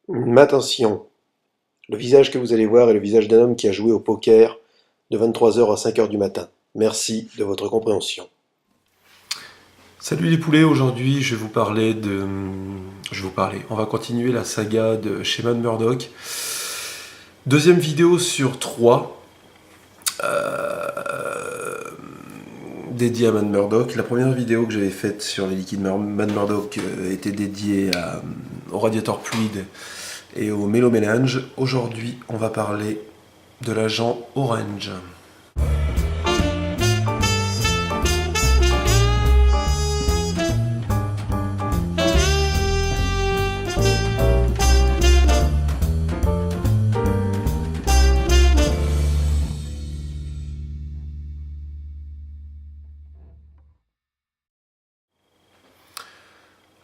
Attention, le visage que vous allez voir est le visage d'un homme qui a joué au poker de 23 heures à 5 heures du matin. Merci de votre compréhension. Salut les poulets, aujourd'hui on va continuer la saga de chez Matt Murdock. Deuxième vidéo sur 3 dédiée à Matt Murdock. La première vidéo que j'avais faite sur les liquides Matt Murdock était dédiée au Radiator Fluid et au mélo-mélange. Aujourd'hui, on va parler de l'agent Orange.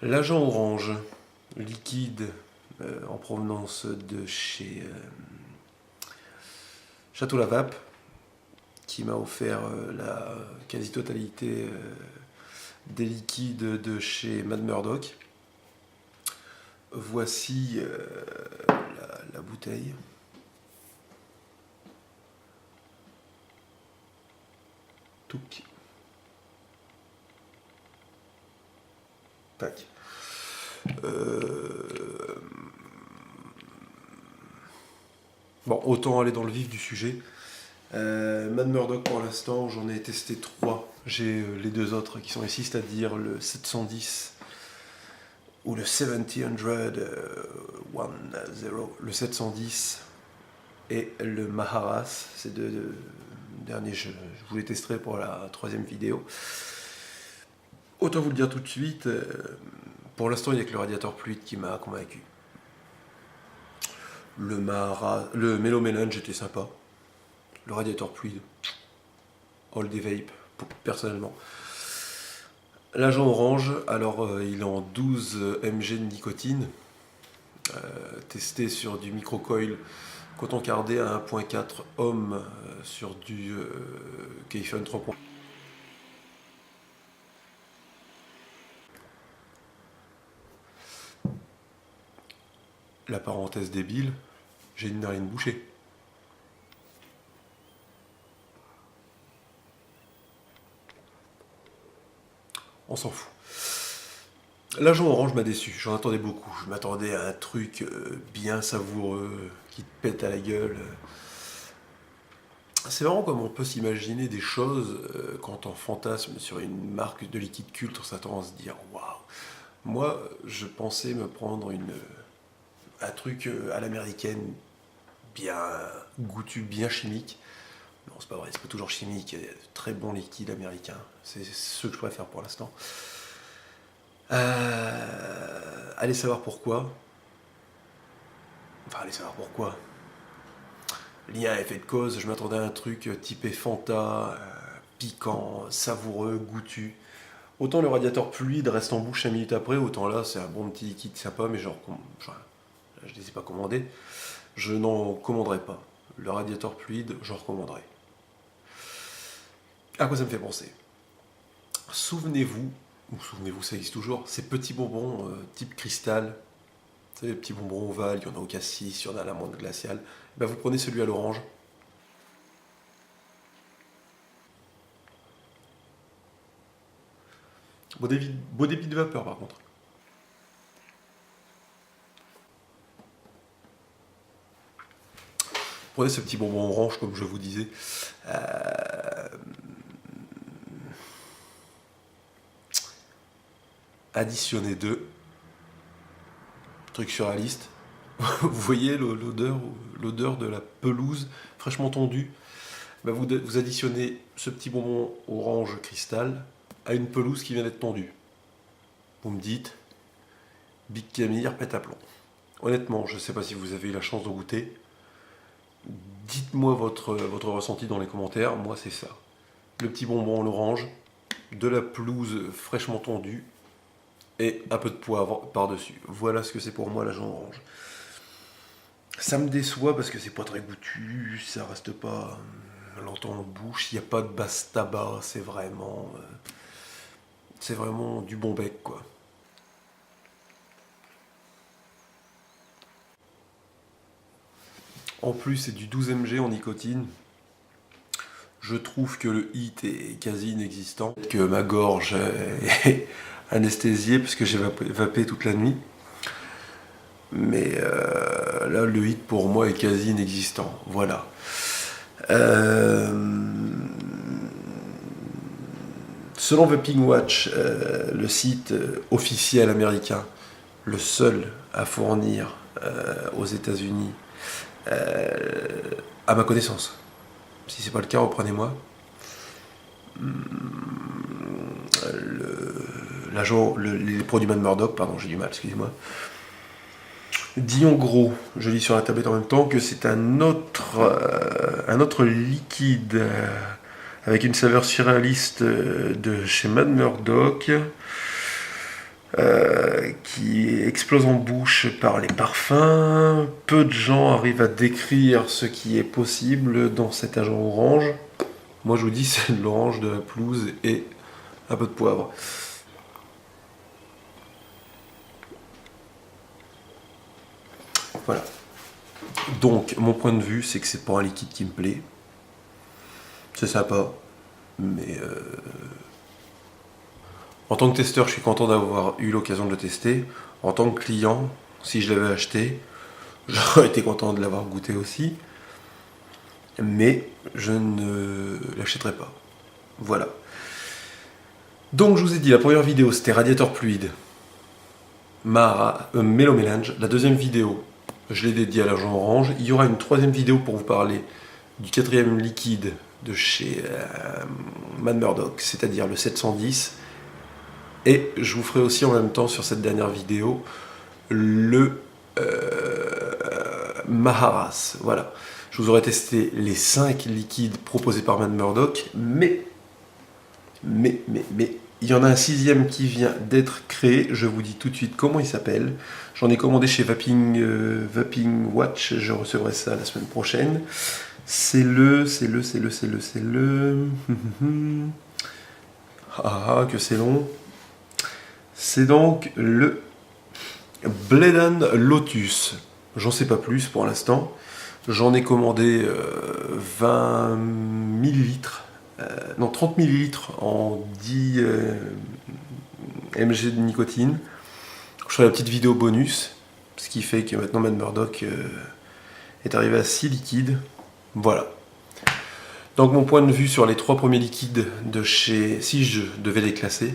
L'agent Orange, liquide en provenance de chez Château Lavape, qui m'a offert la quasi-totalité des liquides de chez Mad Murdock. Voici la bouteille. Touc. Tac. Bon, autant aller dans le vif du sujet. Mad Murdock, pour l'instant, j'en ai testé 3. J'ai les deux autres qui sont ici, c'est-à-dire le 710 ou le 700 le 710 et le Maharas. Ces deux derniers, je vous les testerai pour la troisième vidéo. Autant vous le dire tout de suite, pour l'instant, il n'y a que le Radiator Fluid qui m'a convaincu. Le mélo-mélange était sympa. Le Radiator Fluid, all day vape, personnellement. L'agent Orange, alors il est en 12 mg de nicotine, testé sur du microcoil coton cardé à 1.4 ohm sur du Keifen 3. La parenthèse débile, j'ai une narine bouchée. On s'en fout. L'agent Orange m'a déçu, j'en attendais beaucoup. Je m'attendais à un truc bien savoureux, qui te pète à la gueule. C'est marrant comme on peut s'imaginer des choses quand on fantasme sur une marque de liquide culte, on s'attend à se dire waouh. Moi, je pensais me prendre un truc à l'américaine, bien goûtu, bien chimique. Non, c'est pas vrai, c'est pas toujours chimique, il y a de très bons liquides américains. C'est ceux que je préfère pour l'instant. Allez savoir pourquoi. Enfin, allez savoir pourquoi. Lien à effet de cause, je m'attendais à un truc typé Fanta, piquant, savoureux, goûtu. Autant le Radiator fluide reste en bouche 5 minutes après, autant là c'est un bon petit liquide sympa, mais genre, je ne les ai pas commandés. Je n'en commanderai pas. Le Radiator fluide, j'en recommanderai. À quoi ça me fait penser? Souvenez-vous, ça existe toujours, ces petits bonbons type cristal. Vous savez, les petits bonbons ovales, il y en a au cassis, il y en a à l'amande glaciale. Ben, vous prenez celui à l'orange. Beau débit de vapeur par contre. Prenez ce petit bonbon orange comme je vous disais. Additionnez 2. Truc surréaliste. Vous voyez l'odeur de la pelouse fraîchement tondue. Ben vous additionnez ce petit bonbon orange cristal à une pelouse qui vient d'être tondue. Vous me dites, Big Camille pète à plomb. Honnêtement, je ne sais pas si vous avez eu la chance d'en goûter. Dites-moi votre ressenti dans les commentaires. Moi, c'est ça. Le petit bonbon à l'orange, de la pelouse fraîchement tondue et un peu de poivre par-dessus. Voilà ce que c'est pour moi l'agent orange. Ça me déçoit parce que c'est pas très goûtu, ça reste pas longtemps en bouche, il n'y a pas de basse tabac, c'est vraiment du bon bec quoi. En plus, c'est du 12 mg en nicotine. Je trouve que le hit est quasi inexistant, que ma gorge est anesthésiée parce que j'ai vapé toute la nuit. Mais là, le hit pour moi est quasi inexistant. Voilà. Selon Vaping Watch, le site officiel américain, le seul à fournir aux États-Unis, à ma connaissance, si c'est pas le cas, reprenez-moi, les produits Mad Murdock, pardon, j'ai du mal, excusez-moi, dit en gros, je lis sur la tablette en même temps, que c'est un autre liquide avec une saveur surréaliste de chez Mad Murdock, qui explose en bouche par les parfums. Peu de gens arrivent à décrire ce qui est possible dans cet agent orange. Moi je vous dis, c'est de l'orange, de la pelouse et un peu de poivre. Voilà. Donc, mon point de vue, c'est que c'est pas un liquide qui me plaît. C'est sympa, mais en tant que testeur, je suis content d'avoir eu l'occasion de le tester. En tant que client, si je l'avais acheté, j'aurais été content de l'avoir goûté aussi. Mais je ne l'achèterai pas. Voilà. Donc, je vous ai dit, la première vidéo, c'était radiateur fluide, Mélo Mélange. La deuxième vidéo, je l'ai dédiée à l'agent orange. Il y aura une troisième vidéo pour vous parler du quatrième liquide de chez Mad Murdock, c'est-à-dire le 710. Et je vous ferai aussi en même temps sur cette dernière vidéo le Maharas. Voilà. Je vous aurai testé les 5 liquides proposés par Mad Murdock, mais il y en a un 6e qui vient d'être créé. Je vous dis tout de suite comment il s'appelle. J'en ai commandé chez Vaping Watch. Je recevrai ça la semaine prochaine. C'est le... Ah, que c'est long. C'est donc le Bledan Lotus. J'en sais pas plus pour l'instant. J'en ai commandé 20 millilitres. Non, 30 millilitres en 10 mg de nicotine. Je ferai la petite vidéo bonus. Ce qui fait que maintenant Mad Murdock est arrivé à 6 liquides. Voilà. Donc mon point de vue sur les 3 premiers liquides de chez... Si je devais les classer.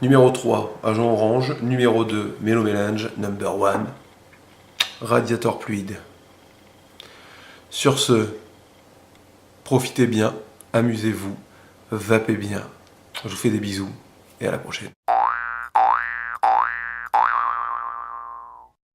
Numéro 3, agent orange. Numéro 2, Mélo Mélange. Number 1, radiateur fluide. Sur ce, profitez bien, amusez-vous, vapez bien. Je vous fais des bisous et à la prochaine.